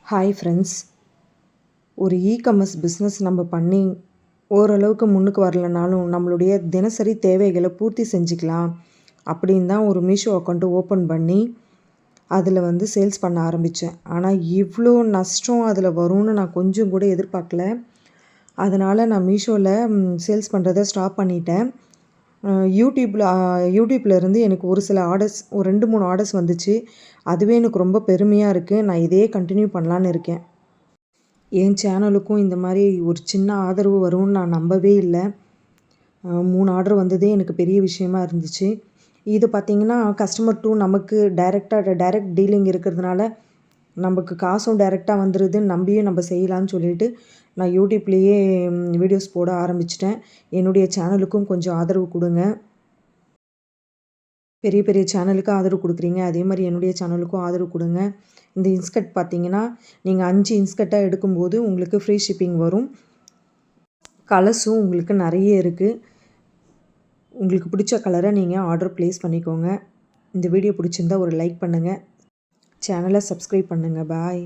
Hi friends. ஒரு e-commerce business நம்ம பண்ணி ஓரளவுக்கு முன்னுக்கு வரலனாலும் நம்மளுடைய தினசரி தேவைகளை பூர்த்தி செஞ்சுக்கலாம் அப்படின்னு தான் ஒரு மீஷோ அக்கௌண்ட்டு ஓப்பன் பண்ணி அதில் சேல்ஸ் பண்ண ஆரம்பித்தேன். ஆனால் இவ்வளோ நஷ்டம் அதில் வரும்னு நான் கொஞ்சம் கூட எதிர்பார்க்கல. அதனால் நான் மீஷோவில் சேல்ஸ் பண்ணுறதை ஸ்டாப் பண்ணிட்டேன். யூடியூப்லேருந்து எனக்கு ஒரு சில ஆர்டர்ஸ், ஒரு 2-3 ஆர்டர்ஸ் வந்துச்சு. அதுவே எனக்கு ரொம்ப பெருமையாக இருக்குது. நான் இதையே கண்டினியூ பண்ணலான்னு இருக்கேன். என் சேனலுக்கும் இந்த மாதிரி ஒரு சின்ன ஆதரவு வரும்னு நான் நம்பவே இல்லை. 3 ஆர்டர் வந்ததே எனக்கு பெரிய விஷயமா இருந்துச்சு. இது பார்த்திங்கன்னா கஸ்டமர் டு நமக்கு டைரக்ட் டீலிங் இருக்கிறதுனால நமக்கு காசும் டைரெக்டாக வந்துடுதுன்னு நம்பியும் நம்ம செய்யலான்னு சொல்லிட்டு நான் யூடியூப்லேயே வீடியோஸ் போட ஆரம்பிச்சிட்டேன். என்னுடைய சேனலுக்கும் கொஞ்சம் ஆதரவு கொடுங்க. பெரிய பெரிய சேனலுக்கு ஆதரவு கொடுக்குறீங்க, அதே மாதிரி என்னுடைய சேனலுக்கும் ஆதரவு கொடுங்க. இந்த இன்ஸ்கர்ட் பார்த்தீங்கன்னா நீங்கள் 5 இன்ஸ்கர்ட்டாக எடுக்கும்போது உங்களுக்கு ஃப்ரீ ஷிப்பிங் வரும். கலர்ஸும் உங்களுக்கு நிறைய இருக்குது. உங்களுக்கு பிடிச்ச கலரை நீங்கள் ஆர்டர் ப்ளேஸ் பண்ணிக்கோங்க. இந்த வீடியோ பிடிச்சிருந்தா ஒரு லைக் பண்ணுங்கள். சேனலை சப்ஸ்கிரைப் பண்ணுங்கள். பாய்.